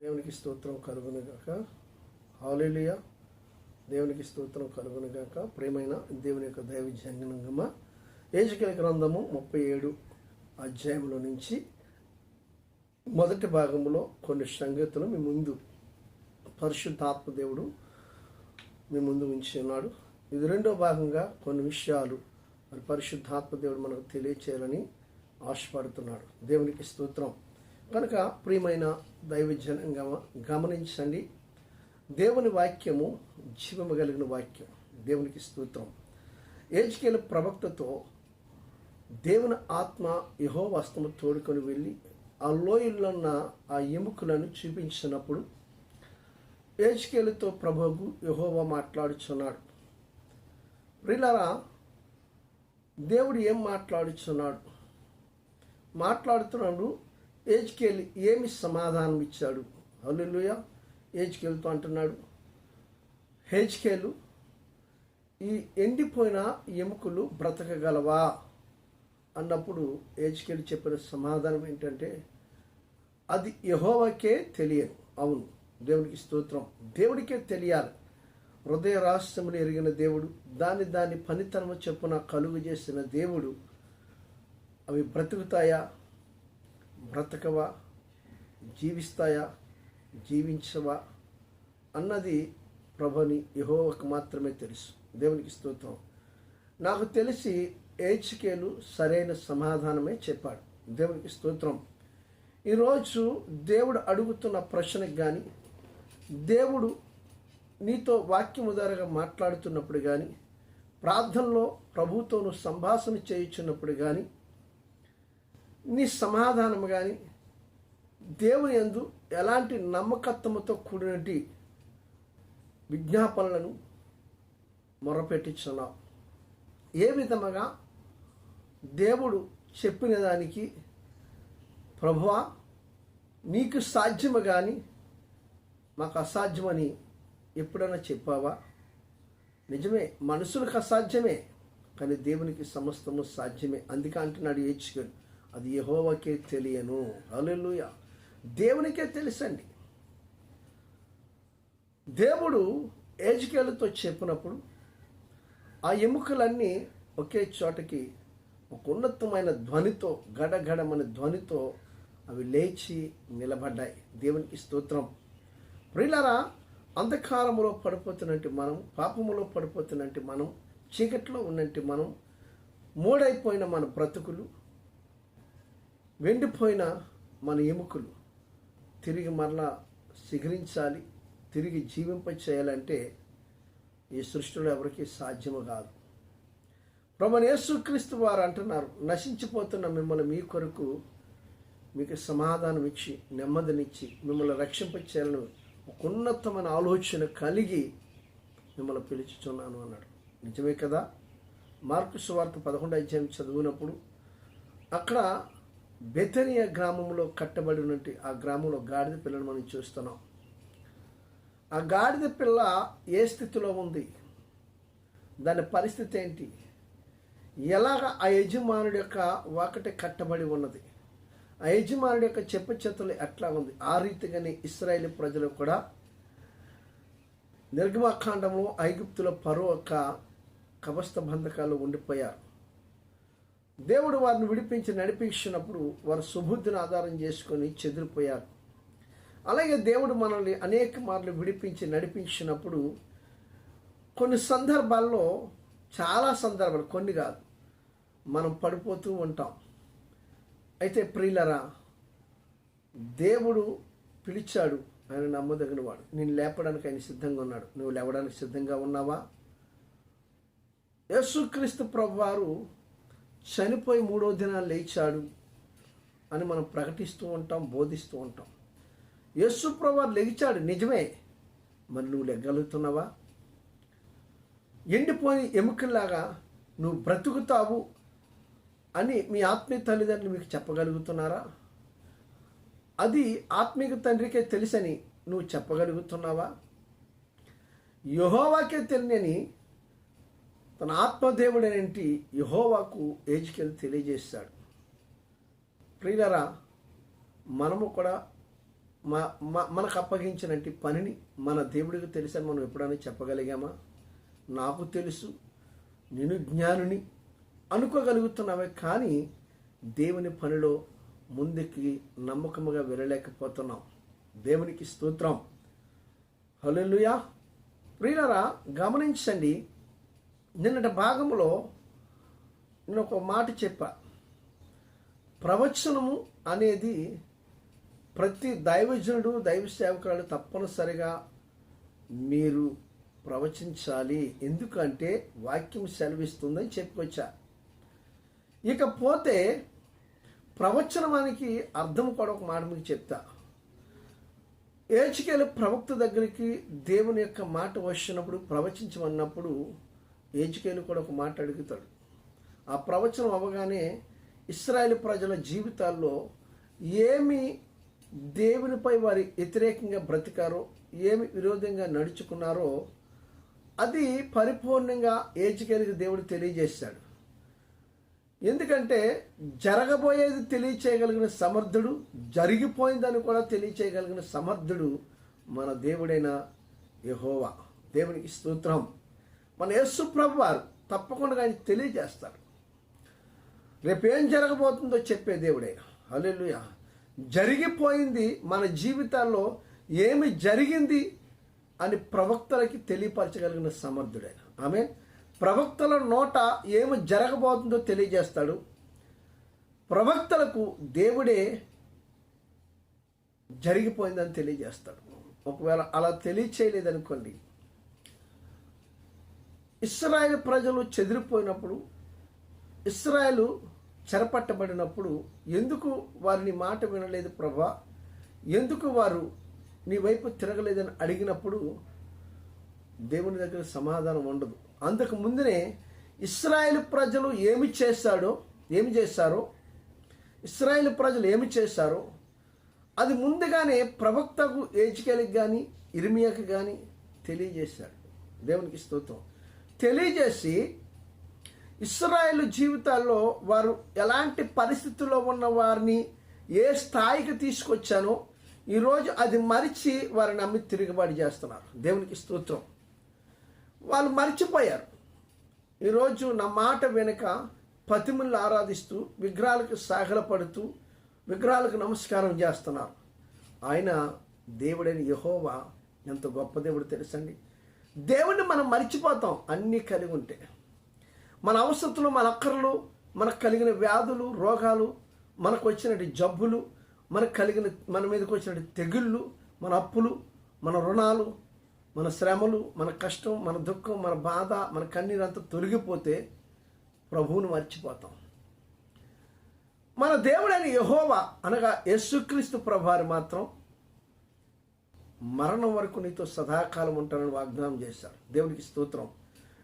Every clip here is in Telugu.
దేవునికి స్తోత్రం కలుగునుగాక. హల్లెలూయా. దేవునికి స్తోత్రం కలుగునుగాక. ప్రేమైన దేవుని యొక్క దైవ జంగమా యెహెజ్కేలు గ్రంథము 37 అధ్యాయంలో నుంచి మొదటి భాగంలో కొన్ని సంగతులు మీ ముందు పరిశుద్ధాత్మ దేవుడు మీ ముందు ఉంచి ఉన్నాడు. ఇది రెండో భాగంగా కొన్ని విషయాలు మరి పరిశుద్ధాత్మ దేవుడు మనకు తెలియచేయాలని ఆశపడుతున్నాడు. దేవునికి స్తోత్రం. కనుక ప్రియమైన దైవజనంగా గమనించండి, దేవుని వాక్యము జీవము కలిగిన వాక్యం. దేవునికి స్తోత్రం. యెహెజ్కేలు ప్రవక్తతో దేవుని ఆత్మ యెహోవా హస్తము తోడుకొని వెళ్ళి ఆ లోయల్లో ఉన్న ఆ ఎముకలను చూపించినప్పుడు యెహెజ్కేలుతో ప్రభువు యెహోవా మాట్లాడుచున్నాడు. ప్రియులారా, దేవుడు ఏం మాట్లాడుచున్నాడు? మాట్లాడుతున్నాడు. యెహెజ్కేలు ఏమి సమాధానం ఇచ్చాడు? హల్లెలూయా. యెహెజ్కేలుతో అంటున్నాడు, యెహెజ్కేలు, ఈ ఎండిపోయిన ఎముకలు బ్రతకగలవా అన్నప్పుడు యెహెజ్కేలు చెప్పిన సమాధానం ఏంటంటే, అది యెహోవాకే తెలియదు. అవును, దేవునికి స్తోత్రం. దేవుడికే తెలియాలి. హృదయ రహస్యములు ఎరిగిన దేవుడు, దాని పనితనము చెప్పున కలుగు చేసిన దేవుడు, అవి బ్రతుకుతాయా, బ్రతకవా, జీవిస్తాయా, జీవించవా అన్నది ప్రభుని యెహోవాకు మాత్రమే తెలుసు. దేవునికి స్తోత్రం. నాకు తెలిసి యెహెజ్కేలు సరైన సమాధానమే చెప్పాడు. దేవునికి స్తోత్రం. ఈరోజు దేవుడు అడుగుతున్న ప్రశ్నకు కానీ, దేవుడు నీతో వాక్యము ద్వారాగా మాట్లాడుతున్నప్పుడు కానీ, ప్రార్థనలో ప్రభుతోను సంభాషణ చేయుచున్నప్పుడు కానీ, నీ సమాధానం కానీ దేవుని యందు ఎలాంటి నమ్మకత్వముతో కూడినటి విజ్ఞాపనలను మొరపెట్టించున్నావు. ఏ విధముగా దేవుడు చెప్పిన దానికి, ప్రభువా నీకు సాధ్యము కానీ మాకు అసాధ్యమని ఎప్పుడైనా చెప్పావా? నిజమే, మనుషులకు అసాధ్యమే, కానీ దేవునికి సమస్తము సాధ్యమే. అందుకే అంటున్నాడు యెహెజ్కేలు, అది యెహోవాకే తెలియను. హల్లెలూయా. దేవునికే తెలుసండి. దేవుడు యెహెజ్కేలుతో చెప్పినప్పుడు ఆ ఎముకలన్నీ ఒకే చోటకి ఒక ఉన్నతమైన ధ్వనితో, గడగడమని ధ్వనితో అవి లేచి నిలబడ్డాయి. దేవునికి స్తోత్రం. ప్రియులారా, అంధకారములో పడిపోతున్నట్టు మనం, పాపములో పడిపోతున్నట్టు మనం, చీకట్లో ఉన్నట్టు మనం, మూడైపోయిన మన బ్రతుకులు, వెండిపోయిన మన ఎముకలు తిరిగి మరలా సిగరించాలి, తిరిగి జీవింప చేయాలంటే ఈ సృష్టిలో ఎవరికి సాధ్యము కాదు. ప్రభువైన యేసుక్రీస్తు వారు అంటున్నారు, నశించిపోతున్న మిమ్మల్ని మీ కొరకు మీకు సమాధానం ఇచ్చి, నెమ్మదినిచ్చి, మిమ్మల్ని రక్షింప చేయాలని ఒక ఉన్నతమైన ఆలోచన కలిగి మిమ్మల్ని పిలుచుచున్నాను అన్నాడు. నిజమే కదా? మార్కు సువార్త 11వ అధ్యాయం చదివినప్పుడు అక్కడ బెతనియా గ్రామంలో కట్టబడి ఉన్నట్టు ఆ గ్రామంలో గాడిద పిల్లను మనం చూస్తున్నాం. ఆ గాడిద పిల్ల ఏ స్థితిలో ఉంది, దాని పరిస్థితి ఏంటి, ఎలాగ ఆ యజమానుడి యొక్క వాకటి కట్టబడి ఉన్నది, ఆ యజమానుడి యొక్క చెప్పుచెత్తలు ఎట్లా ఉంది, ఆ రీతిగానే ఇశ్రాయేలు ప్రజలు కూడా నిర్గమకాండంలో ఐగుప్తులో ఫరో యొక్క కబస్త బంధకాలు ఉండిపోయారు. దేవుడు వారిని విడిపించి నడిపించినప్పుడు వారు సుబుద్ధిని ఆధారం చేసుకొని చెదిరిపోయారు. అలాగే దేవుడు మనల్ని అనేక మార్లు విడిపించి నడిపించినప్పుడు కొన్ని సందర్భాల్లో, చాలా సందర్భాలు, కొన్ని కాదు, మనం పడిపోతూ ఉంటాం. అయితే ప్రియులరా, దేవుడు పిలిచాడు, ఆయన నమ్మదగిన వాడు. నేను లేపడానికి ఆయన సిద్ధంగా ఉన్నాడు. నువ్వు లేవడానికి సిద్ధంగా ఉన్నావా? యేసుక్రీస్తు ప్రభువారు చనిపోయి 3వ దినాలు లేచాడు అని మనం ప్రకటిస్తూ ఉంటాం, బోధిస్తూ ఉంటాం. యేసు ప్రభువారు లెగిచాడు, నిజమే. మరి నువ్వు లెగ్గలుగుతున్నావా? ఎండిపోయి ఎముకల్లాగా నువ్వు బ్రతుకుతావు అని మీ ఆత్మీయ తల్లిదండ్రులు మీకు చెప్పగలుగుతున్నారా? అది ఆత్మీయ తండ్రికే తెలుసని నువ్వు చెప్పగలుగుతున్నావా? యెహోవాకే తెలియని తన ఆత్మదేవుడనేంటి యెహోవాకు యెహెజ్కేలు తెలియజేశాడు. ప్రియులారా, మనము కూడా మనకు అప్పగించినట్టు పనిని మన దేవుడికి తెలుసని మనం ఎప్పుడైనా చెప్పగలిగామా? నాకు తెలుసు, నేను జ్ఞానుని అనుకోగలుగుతున్నామే, కానీ దేవుని పనిలో ముందుకి నమ్మకముగా వెళ్ళలేకపోతున్నాం. దేవునికి స్తోత్రం. హల్లెలూయా. ప్రియులారా, గమనించండి, నిన్నటి భాగంలో నేను ఒక మాట చెప్పా. ప్రవచనము అనేది ప్రతి దైవజనుడు, దైవ సేవకురాలు తప్పనిసరిగా మీరు ప్రవచించాలి, ఎందుకంటే వాక్యం సెలవిస్తుందని చెప్పుకొచ్చా. ఇకపోతే ప్రవచనానికి అర్థం కూడా ఒక మాట మీకు చెప్తా. ఏచికేలు ప్రవక్త దగ్గరికి దేవుని యొక్క మాట వచ్చినప్పుడు ప్రవచించమన్నప్పుడు ఏచికేలు కూడా ఒక మాట అడుగుతాడు. ఆ ప్రవచనం అవ్వగానే ఇశ్రాయేలు ప్రజల జీవితాల్లో ఏమి దేవునిపై వారి వ్యతిరేకంగా బ్రతికారో, ఏమి విరోధంగా నడుచుకున్నారో అది పరిపూర్ణంగా ఏచికేలుకి దేవుడు తెలియజేశాడు. ఎందుకంటే జరగబోయేది తెలియచేయగలిగిన సమర్థుడు, జరిగిపోయిందని కూడా తెలియచేయగలిగిన సమర్థుడు మన దేవుడైన యెహోవా. దేవునికి స్తోత్రం. మన యేసు ప్రభువు వారు తప్పకుండా ఆయన తెలియజేస్తారు. రేపేం జరగబోతుందో చెప్పే దేవుడైన. హల్లెలూయా. జరిగిపోయింది మన జీవితాల్లో ఏమి జరిగింది అని ప్రవక్తలకి తెలియపరచగలిగిన సమర్థుడైన. ఆమేన్. ప్రవక్తల నోట ఏమి జరగబోతుందో తెలియజేస్తాడు. ప్రవక్తలకు దేవుడే జరిగిపోయిందని తెలియజేస్తాడు. ఒకవేళ అలా తెలియచేయలేదనుకోండి, ఇశ్రాయేలు ప్రజలు చెదిరిపోయినప్పుడు, ఇశ్రాయేలు చెరపట్టబడినప్పుడు ఎందుకు వారిని మాట వినలేదు ప్రభా, ఎందుకు వారు నీ వైపు తిరగలేదని అడిగినప్పుడు దేవుని దగ్గర సమాధానం ఉండదు. అంతకు ముందునే ఇశ్రాయేలు ప్రజలు ఏమి చేశారో, ఇశ్రాయేలు ప్రజలు ఏమి చేశారో అది ముందుగానే ప్రవక్తకు ఏచికేలుకి కానీ ఇర్మియాకి కానీ తెలియజేశాడు. దేవునికి స్తోత్రం. తెలియజేసి ఇశ్రాయేలు జీవితాల్లో వారు ఎలాంటి పరిస్థితుల్లో ఉన్న వారిని ఏ స్థాయికి తీసుకొచ్చానో ఈరోజు అది మరిచి వారిని నమ్మి తిరుగుబాటు చేస్తున్నారు. దేవునికి స్తోత్రం. వాళ్ళు మర్చిపోయారు. ఈరోజు నా మాట వెనుక పతిములను ఆరాధిస్తూ విగ్రహాలకు సాగలపడుతూ విగ్రహాలకు నమస్కారం చేస్తున్నారు. ఆయన దేవుడైన యెహోవా ఎంత గొప్ప దేవుడు తెలుసండి. దేవుడిని మనం మర్చిపోతాం అన్నీ కలిగి ఉంటే. మన అవసరతలు, మన అక్కర్లు, మనకు కలిగిన వ్యాధులు, రోగాలు, మనకు వచ్చినట్టు జబ్బులు, మన మీదకి వచ్చినట్టు తెగుళ్ళు, మన అప్పులు, మన రుణాలు, మన శ్రమలు, మన కష్టం, మన దుఃఖం, మన బాధ, మన కన్నీరంతా తొలగిపోతే ప్రభువును మర్చిపోతాం. మన దేవుడైన యెహోవా అనగా యేసుక్రీస్తు ప్రభువారు మాత్రం మరణం వరకు నీతో సదాకాలం ఉంటానని వాగ్దానం చేశారు. దేవునికి స్తోత్రం.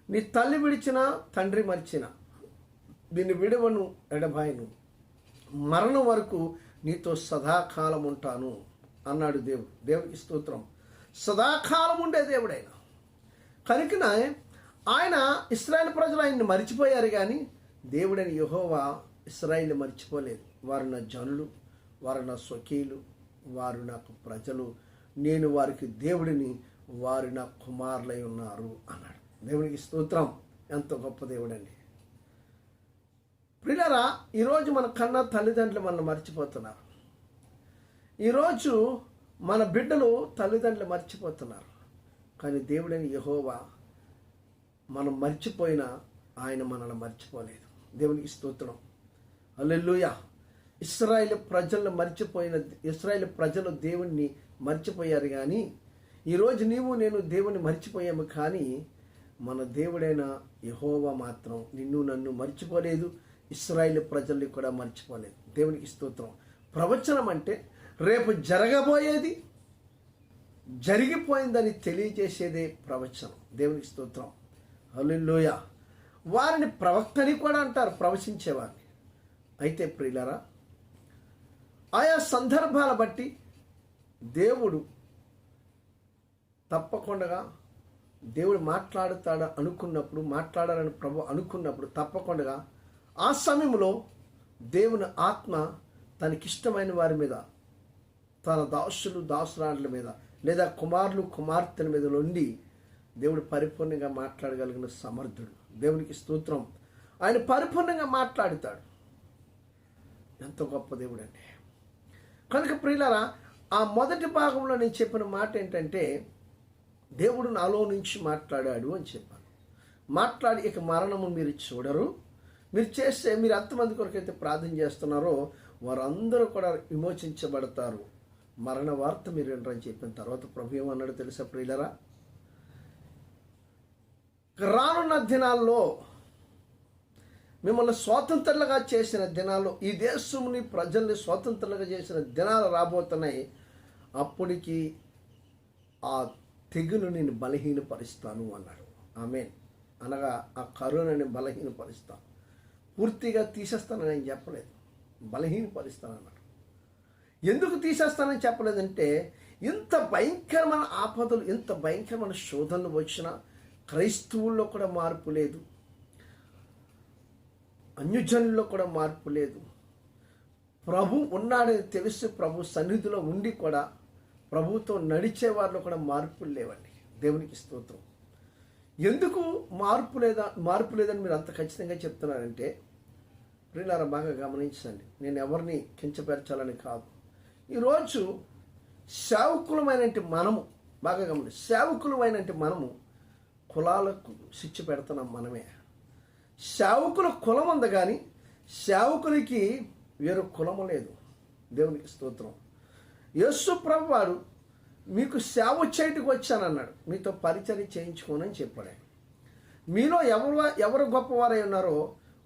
నీ తల్లి విడిచిన, తండ్రి మరిచిన, దీన్ని విడవను ఎడబాయను, మరణం వరకు నీతో సదాకాలం ఉంటాను అన్నాడు దేవుడు. దేవునికి స్తోత్రం. సదాకాలం ఉండే దేవుడైన కనుకనే ఆయన ఇశ్రాయేలు ప్రజలు ఆయన్ని మర్చిపోయారు, కానీ దేవుడైన యెహోవా ఇశ్రాయేలు మర్చిపోలేదు. వారు నా జనులు, వారు నా స్వకీయులు, వారు నాకు ప్రజలు, నేను వారికి దేవుడిని, వారు నా కుమారులై ఉన్నారు అన్నాడు. దేవునికి స్తోత్రం. ఎంత గొప్ప దేవుడండి. ప్రియులారా, ఈరోజు మన కన్నా తల్లిదండ్రులు మనల్ని మర్చిపోతున్నారు. ఈరోజు మన బిడ్డలు తల్లిదండ్రులు మర్చిపోతున్నారు. కానీ దేవుడైన యెహోవా మనం మర్చిపోయినా ఆయన మనల్ని మర్చిపోలేదు. దేవునికి స్తోత్రం. హల్లెలూయా. ఇశ్రాయేలు ప్రజలు దేవుణ్ణి మర్చిపోయారు, కానీ ఈరోజు నీవు నేను దేవుని మర్చిపోయాము, కానీ మన దేవుడైన యెహోవా మాత్రం నిన్ను నన్ను మర్చిపోలేదు, ఇశ్రాయేలు ప్రజల్ని కూడా మర్చిపోలేదు. దేవునికి స్తోత్రం. ప్రవచనం అంటే రేపు జరగబోయేది జరిగిపోయిందని తెలియజేసేదే ప్రవచనం. దేవునికి స్తోత్రం. హల్లెలూయా. వారిని ప్రవక్తని కూడా అంటారు, ప్రవచించేవారిని. అయితే ప్రియులారా, ఆయా సందర్భాల బట్టి దేవుడు తప్పకుండా మాట్లాడాలని ప్రభు అనుకున్నప్పుడు తప్పకుండా ఆ సమయంలో దేవుని ఆత్మ తనకిష్టమైన వారి మీద, తన దాసులు దాసురాండ్ల మీద లేదా కుమారులు కుమార్తెల మీద నుండి దేవుడు పరిపూర్ణంగా మాట్లాడగలిగిన సమర్థుడు. దేవునికి స్తోత్రం. ఆయన పరిపూర్ణంగా మాట్లాడుతాడు. ఎంత గొప్ప దేవుడు అండి. కనుక ప్రియులారా, ఆ మొదటి భాగంలో నేను చెప్పిన మాట ఏంటంటే, దేవుడు నాలో నుంచి మాట్లాడాడు అని చెప్పాను. మాట్లాడి ఇక మరణము మీరు చూడరు, మీరు చేస్తే మీరు ఎంతమంది కొరకైతే ప్రార్థన చేస్తున్నారో వారందరూ కూడా విమోచించబడతారు, మరణ వార్త మీరు వినరని చెప్పిన తర్వాత ప్రభు ఏమన్నాడు తెలుసా ప్రియులరా? రానున్న దినాల్లో మిమ్మల్ని స్వాతంత్రులుగా చేసిన దినాల్లో, ఈ దేశంని ప్రజల్ని స్వాతంత్రులుగా చేసిన దినాలు రాబోతున్నాయి. అప్పటికి ఆ తెగులు నేను బలహీనపరుస్తాను అన్నాడు. ఆమేన్. అనగా ఆ కరోనాని బలహీనపరుస్తాను, పూర్తిగా తీసేస్తానని ఆయన చెప్పలేదు, బలహీనపరుస్తానన్నాడు. ఎందుకు తీసేస్తానని చెప్పలేదంటే, ఇంత భయంకరమైన ఆపదలు, ఇంత భయంకరమైన శోధనలు వచ్చినా క్రైస్తవుల్లో కూడా మార్పు లేదు, అన్యజనుల్లో కూడా మార్పు లేదు. ప్రభు ఉన్నాడని తెలిసి ప్రభు సన్నిధిలో ఉండి కూడా ప్రభుతో నడిచే వారిలో కూడా మార్పులు లేవండి. దేవునికి స్తోత్రం. ఎందుకు మార్పు లేదని మీరు అంత ఖచ్చితంగా చెప్తున్నారంటే, ప్రియులారా బాగా గమనించండి. నేను ఎవరిని కించపరచాలని కాదు. ఈరోజు సేవకులమైనటువంటి మనము, బాగా గమనించి, సేవకులమైనటువంటి మనము కులాలకు శిక్ష పెడుతున్నాం మనమే. సేవకుల కులం ఉంది కానీ సేవకులకి వేరు కులము లేదు. దేవునికి స్తోత్రం. యేసు ప్రభు వారు మీకు సేవ చేయటకు వచ్చానన్నాడు, మీతో పరిచర్య చేయించుకోనని చెప్పాడు. మీలో ఎవరు గొప్పవారై ఉన్నారో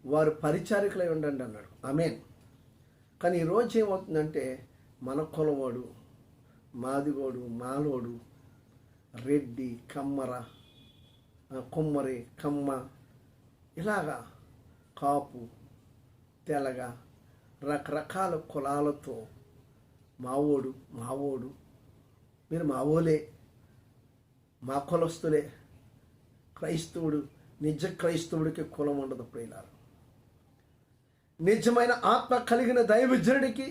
వారు పరిచారికులై ఉండండి అన్నాడు. ఆమేన్. కానీ ఈరోజు ఏమవుతుందంటే, మన కులవాడు, మాదిగోడు, మాలోడు, రెడ్డి, కుమ్మరి, కమ్మ, ఇలాగా కాపు, తెలగ, రకరకాల కులాలతో మావోడు, మీరు మావోలే, మా కులస్తులే. క్రైస్తవుడు, నిజ క్రైస్తవుడికి కులం ఉండదు ప్రియులారా. నిజమైన ఆత్మ కలిగిన దైవజనుడికి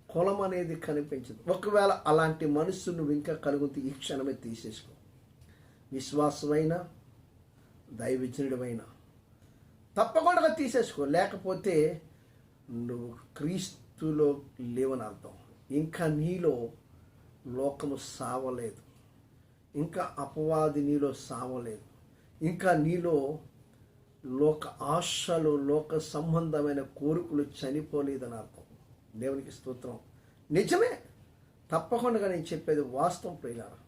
కులం అనేది కనిపించదు. ఒకవేళ అలాంటి మనస్సు నువ్వు ఇంకా కలుగుతూ ఈ క్షణమే తీసేసుకో. విశ్వాసమైన దైవజనుడివైనా తప్పకుండా తీసేసుకో. లేకపోతే నువ్వు క్రీస్తులో లేవని అర్థం. ఇంకా నీలో లోకము సావలేదు, ఇంకా అపవాది నీలో సావలేదు, ఇంకా నీలో లోక ఆశలు, లోక సంబంధమైన కోరికలు చనిపోలేదని అర్థం. దేవునికి స్తోత్రం. నిజమే, తప్పకుండా నేను చెప్పేది వాస్తవం ప్రియులారా.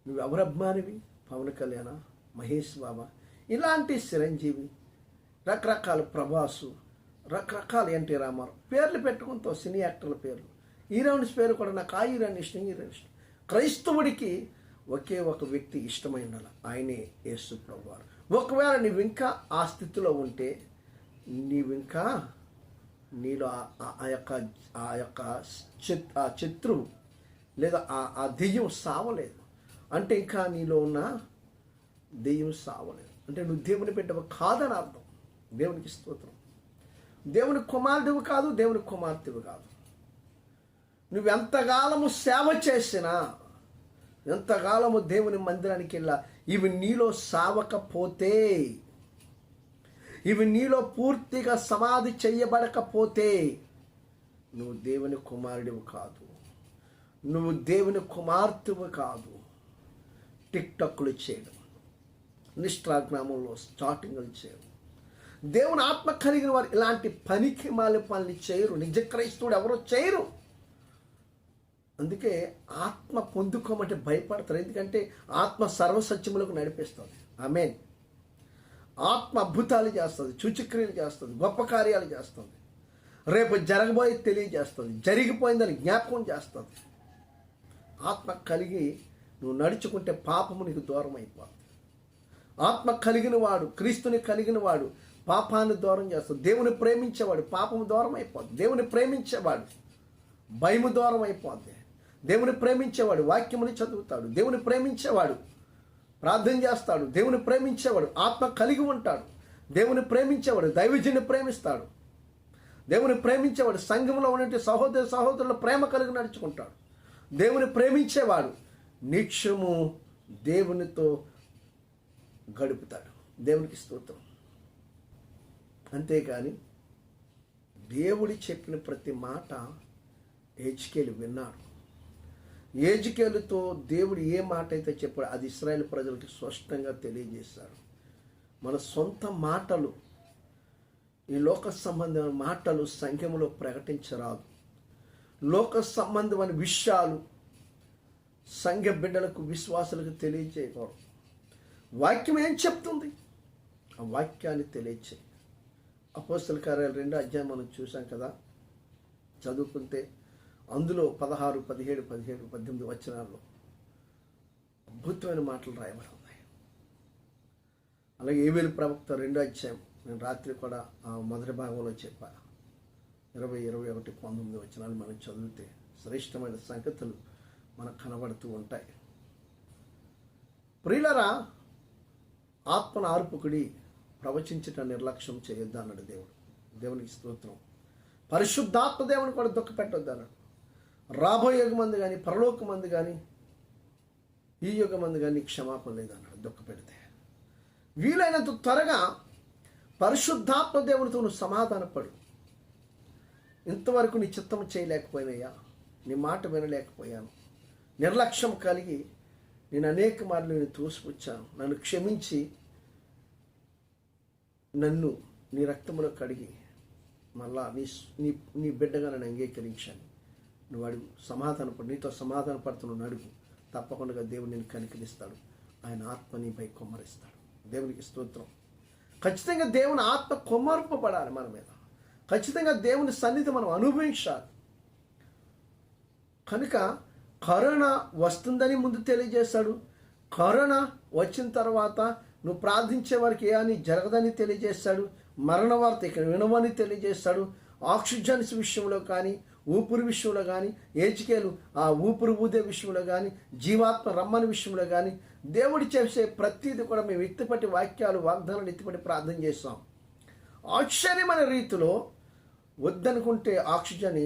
నువ్వు ఎవరు అభిమానివి? పవన్ కళ్యాణ, మహేష్ బాబా, ఇలాంటి చిరంజీవి, రకరకాల ప్రభాసు, రకరకాల ఎన్టీ రామారావు పేర్లు పెట్టుకుంటావు, సినీ యాక్టర్ల పేర్లు. హీరోయిన్స్ పేరు కూడా నాకు ఆ హీరోయిన్ ఇష్టం, క్రైస్తవుడికి ఒకే ఒక వ్యక్తి ఇష్టమై ఉండాలి, ఆయనే యేసు ప్రభువారు. ఒకవేళ నువ్వు ఇంకా ఆ స్థితిలో ఉంటే, నీవింకా నీలో ఆ యొక్క శత్రువు లేదా ఆ దెయ్యం సావలేదు. అంటే ఇంకా నీలో ఉన్న దెయ్యం సావలేదు అంటే నువ్వు దేవుని బిడ్డవు కాదని అర్థం. దేవునికి స్తోత్రం. దేవుని కుమారుడివి కాదు, దేవుని కుమార్తెవి కాదు. నువ్వు ఎంతకాలము సేవ చేసినా, ఎంతకాలము దేవుని మందిరానికి వెళ్ళా, ఇవి నీలో సావకపోతే, ఇవి నీలో పూర్తిగా సమాధి చెయ్యబడకపోతే నువ్వు దేవుని కుమారుడివి కాదు, నువ్వు దేవుని కుమార్తెవు కాదు. టిక్టాక్లు చేయడం, ఇన్స్టాగ్రాములో స్టార్టింగ్లు చేయడం, దేవుని ఆత్మ కలిగిన వారు ఇలాంటి పనికి మాలి పనులు చేయరు. నిజ క్రైస్తవుడు ఎవరో చేయరు. అందుకే ఆత్మ పొందుకోమంటే భయపడతారు. ఎందుకంటే ఆత్మ సర్వసత్యములకు నడిపిస్తుంది. ఆమేన్. ఆత్మ అద్భుతాలు చేస్తుంది, సూచక్రియలు చేస్తుంది, గొప్ప కార్యాలు చేస్తుంది, రేపు జరగబోయే తెలియజేస్తుంది, జరిగిపోయిందని జ్ఞాపకం చేస్తుంది. ఆత్మ కలిగి నువ్వు నడుచుకుంటే పాపము నీకు దూరం అయిపోతుంది. ఆత్మ కలిగిన వాడు, క్రీస్తుని కలిగిన వాడు పాపాన్ని దూరం చేస్తాడు. దేవుని ప్రేమించేవాడు పాపము దూరం అయిపోద్ది. దేవుని ప్రేమించేవాడు భయము దూరం అయిపోద్ది. దేవుని ప్రేమించేవాడు వాక్యముని చదువుతాడు. దేవుని ప్రేమించేవాడు ప్రార్థన చేస్తాడు. దేవుని ప్రేమించేవాడు ఆత్మ కలిగి ఉంటాడు. దేవుని ప్రేమించేవాడు దైవజనుని ప్రేమిస్తాడు. దేవుని ప్రేమించేవాడు సంఘంలో ఉన్నటువంటి సహోదరుల ప్రేమ కలిగి నడుచుకుంటాడు. దేవుని ప్రేమించేవాడు నిత్యము దేవునితో గడుపుతాడు. దేవునికి స్తోత్రం. అంతేకాని దేవుడి చెప్పిన ప్రతి మాట హెజ్కేలు విన్నాడు. హెజ్కేలుతో దేవుడు ఏ మాట అయితే చెప్పాడు అది ఇశ్రాయేలు ప్రజలకు స్పష్టంగా తెలియజేశాడు. మన సొంత మాటలు, ఈ లోక సంబంధమైన మాటలు సంఘములో ప్రకటించరాదు. లోక సంబంధమైన విషయాలు సంఘ బిడ్డలకు, విశ్వాసులకు తెలియజేయకూడదు. వాక్యం ఏం చెప్తుంది ఆ వాక్యాన్ని తెలియచేయి. అపోస్తల కార్యాలు 2వ అధ్యాయం మనం చూసాం కదా, చదువుకుంటే అందులో 16, 17, 18 వచనాల్లో అద్భుతమైన మాటలు రాయబడి ఉన్నాయి. అలాగే యోవేలు ప్రవక్త 2వ అధ్యాయం, నేను రాత్రి కూడా ఆ మొదటి భాగంలో చెప్పాను, 20, 21, 19 వచనాలు మనం చదివితే శ్రేష్టమైన సంగతులు మనకు కనబడుతూ ఉంటాయి. ప్రియులరా, ఆత్మను ఆర్పుకుడి, ప్రవచించట నిర్లక్ష్యం చేయొద్దు అన్నాడు దేవుడు. దేవునికి స్తోత్రం. పరిశుద్ధాత్మ దేవుని కూడా దుఃఖపెట్టొద్దు అన్నాడు. రాబోయే యుగమందు కానీ, పరలోకమందు కానీ, ఈ యుగమందు కానీ క్షమాపణ లేదన్నాడు. దుఃఖపెడితే వీలైనంత త్వరగా పరిశుద్ధాత్మ దేవునితో నువ్వు సమాధానపడు. ఇంతవరకు నీ చిత్తం చేయలేకపోయినయ్యా, నీ మాట వినలేకపోయాను, నిర్లక్ష్యం కలిగి నేను అనేక మార్లు నేను తోసిపుచ్చాను, నన్ను క్షమించి నన్ను నీ రక్తంలో కడిగి మళ్ళా నీ బిడ్డగా నన్ను అంగీకరించాను. నువ్వు అడుగు, సమాధానపడు, నీతో సమాధాన పడుతున్నావు అడుగు. తప్పకుండా దేవుడు నేను కనికరిస్తాడు. ఆయన ఆత్మ నీపై కొమ్మరిస్తాడు. దేవునికి స్తోత్రం. ఖచ్చితంగా దేవుని ఆత్మ కొమ్మరింపబడాలి మన మీద. ఖచ్చితంగా దేవుని సన్నిధి మనం అనుభవించాలి. కనుక కరోనా వస్తుందని ముందు తెలియజేశాడు. కరోనా వచ్చిన తర్వాత నువ్వు ప్రార్థించే వారికి ఏ అని జరగదని తెలియజేస్తాడు. మరణ వార్త ఇక్కడ వినవని తెలియజేస్తాడు. ఆక్సిజన్స్ విషయంలో కానీ, ఊపిరి విషయంలో కానీ, హెజ్కేలు ఆ ఊపిరి ఊదే విషయంలో కానీ, జీవాత్మ రమ్మని విషయంలో కానీ, దేవుడు చేసే ప్రతిదీ కూడా మేము ఎత్తిపట్టి వాక్యాలు, వాగ్దానాలు ఎత్తిపట్టి ప్రార్థన చేస్తాం. ఆశ్చర్యమైన రీతిలో వద్దనుకుంటే ఆక్సిజన్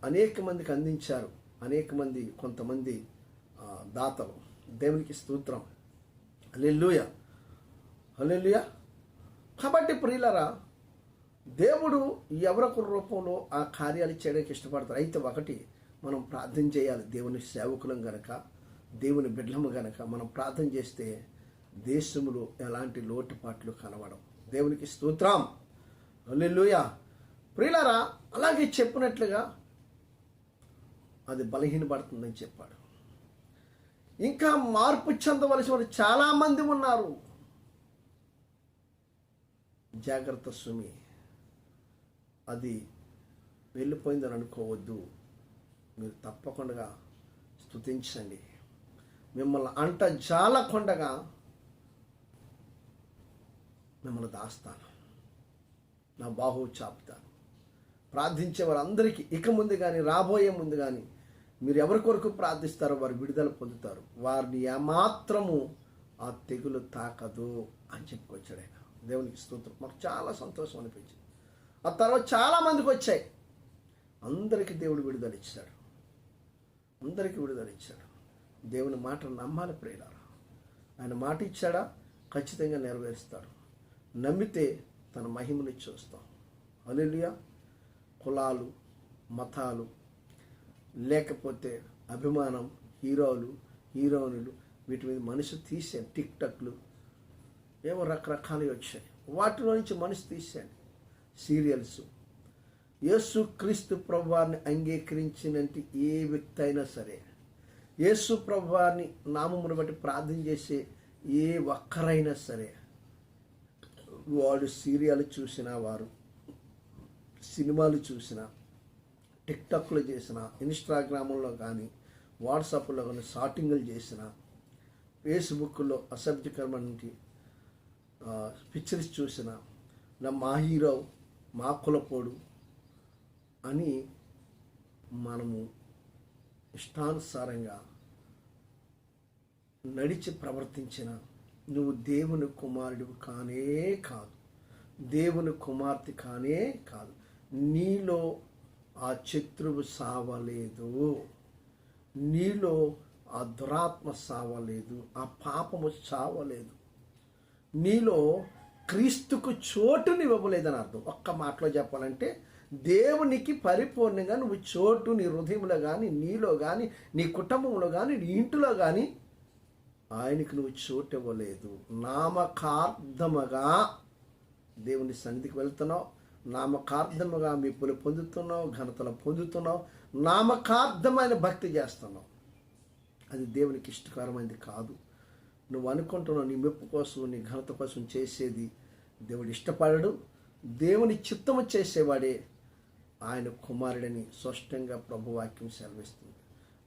అనేక మందికి అందించారు. అనేక మంది, కొంతమంది దాతలు. దేవునికి స్తోత్రం. హల్లెలూయా, హల్లెలూయా. కాబట్టి ప్రియులరా, దేవుడు ఎవరొక రూపంలో ఆ కార్యాలు చేయడానికి ఇష్టపడతారు. అయితే ఒకటి, మనం ప్రార్థన చేయాలి. దేవుని సేవకులం గనక, దేవుని బిడ్డలము గనక మనం ప్రార్థన చేస్తే దేశంలో ఎలాంటి లోటుపాట్లు కనబడం. దేవునికి స్తోత్రం. హల్లెలూయా. ప్రియులరా, అలాగే చెప్పినట్లుగా అది బలహీనపడుతుందని చెప్పాడు. ఇంకా మార్పు చెందవలసిన వారు చాలామంది ఉన్నారు. జాగ్రత్త సుమి, అది వెళ్ళిపోయిందని అనుకోవద్దు. మీరు తప్పకుండా స్తుతించండి. మిమ్మల్ని అంట జాలకొండగా మిమ్మల్ని దాస్తాను, నా బాహు చాపుతాను. ప్రార్థించే వారందరికీ ఇక ముందు కానీ, రాబోయే ముందు కానీ, మీరు ఎవరి కొరకు ప్రార్థిస్తారో వారు విడుదల పొందుతారు. వారిని ఏమాత్రము ఆ తెగులు తాకదు అని చెప్పుకొచ్చాడు ఆయన. దేవునికి స్తోత్రం. మాకు చాలా సంతోషం అనిపించింది. ఆ తర్వాత చాలామందికి వచ్చాయి. అందరికీ దేవుడు విడుదల ఇచ్చాడు. అందరికీ విడుదల ఇచ్చాడు. దేవుని మాటను నమ్మాలి ప్రియులారా. ఆయన మాట ఇచ్చాడా ఖచ్చితంగా నెరవేరుస్తాడు. నమ్మితే తన మహిమని చూస్తాం. హల్లెలూయా. కులాలు, మతాలు, లేకపోతే అభిమానం, హీరోలు, హీరోయిన్లు, వీటి మీద మనసు తీసాను. టిక్టాక్లు ఏమో రకరకాలు వచ్చాయి. వాటిలో నుంచి మనసు తీసాను. సీరియల్స్. యేసు క్రీస్తు ప్రభువారిని అంగీకరించినంటే ఏ వ్యక్తి అయినా సరే, యేసు ప్రభువారిని నామమును బట్టి ప్రార్థన చేసే ఏ ఒక్కరైనా సరే, వాడు సీరియల్ చూసినా, వారు సినిమాలు చూసినా, టిక్టాక్లో చేసిన, ఇన్స్టాగ్రామ్లో కానీ, వాట్సాప్లో కానీ షాటింగ్లు చేసిన, ఫేస్బుక్లో అసభ్యకరమైన పిక్చర్స్ చూసిన, మా హీరో, మా కులపోడు అని మనము ఇష్టానుసారంగా నడిచి ప్రవర్తించిన నువ్వు దేవుని కుమారుడివి కానే కాదు, దేవుని కుమార్తె కానే కాదు. నీలో ఆ శత్రువు సావలేదు, నీలో ఆ దురాత్మ సావలేదు, ఆ పాపము చావలేదు, నీలో క్రీస్తుకు చోటుని ఇవ్వలేదని అర్థం. ఒక్క మాటలో చెప్పాలంటే దేవునికి పరిపూర్ణంగా నువ్వు చోటు నీ హృదయంలో కానీ, నీలో కానీ, నీ కుటుంబంలో కానీ, నీ ఇంటిలో కానీ ఆయనకి నువ్వు చోటు ఇవ్వలేదు. నామకార్థముగా దేవుని సన్నిధికి వెళ్తున్నావు, నామకార్థముగా మెప్పులు పొందుతున్నావు, ఘనతలు పొందుతున్నావు, నామకార్థమైన భక్తి చేస్తున్నావు. అది దేవునికి ఇష్టకరమైనది కాదు. నువ్వు అనుకుంటున్నావు నీ మెప్పు కోసం, నీ ఘనత కోసం చేసేది దేవుడు ఇష్టపడడు. దేవుని చిత్తము చేసేవాడే ఆయన కుమారుడని స్పష్టంగా ప్రభువాక్యం సెలవిస్తుంది.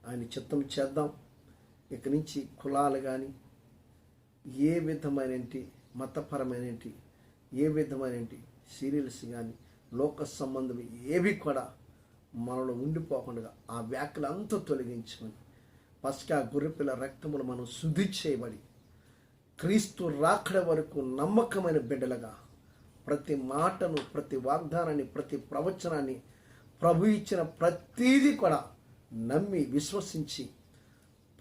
ఆయన చిత్తం చేద్దాం. ఇక నుంచి కులాలు కానీ, ఏ విధమైనటి మతపరమైనటి, ఏ విధమైనటి సీరియల్స్ కానీ, లోక సంబంధం ఏవి కూడా మనలో ఉండిపోకుండా ఆ వ్యాఖ్యలు అంతా తొలగించుకొని పస్కా గొర్రెపిల్ల రక్తములు మనం శుద్ధి చేయబడి క్రీస్తు రాకడ వరకు నమ్మకమైన బిడ్డలుగా ప్రతి మాటను, ప్రతి వాగ్దానాన్ని, ప్రతి ప్రవచనాన్ని, ప్రభు ఇచ్చిన ప్రతీది కూడా నమ్మి విశ్వసించి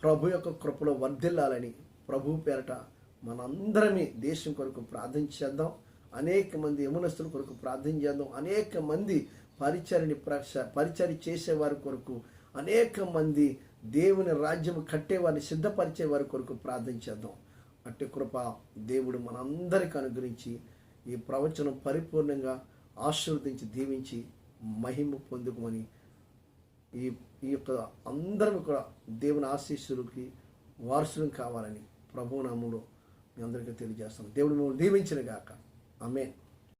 ప్రభు యొక్క కృపలో వర్ధిల్లాలని ప్రభు పేరట మనందరమే దేశం కొరకు ప్రార్థన చేద్దాం. అనేక మంది యమునస్తుల కొరకు ప్రార్థన చేద్దాం. అనేక మంది పరిచర్య చేసేవారి కొరకు, అనేక మంది దేవుని రాజ్యం కట్టేవారిని సిద్ధపరిచే వారి కొరకు ప్రార్థన చేద్దాం. అట్టి కృప దేవుడు మనందరికీ అనుగ్రహించి ఈ ప్రవచనం పరిపూర్ణంగా ఆశీర్వదించి దీవించి మహిమ పొందుకోమని ఈ యొక్క అందరం కూడా దేవుని ఆశీస్సులకి వారసులం కావాలని ప్రభునామంలో మీ అందరికీ తెలియజేస్తాం. దేవుడు మిమ్మల్ని దీవించిన గాక. ఆమేన్.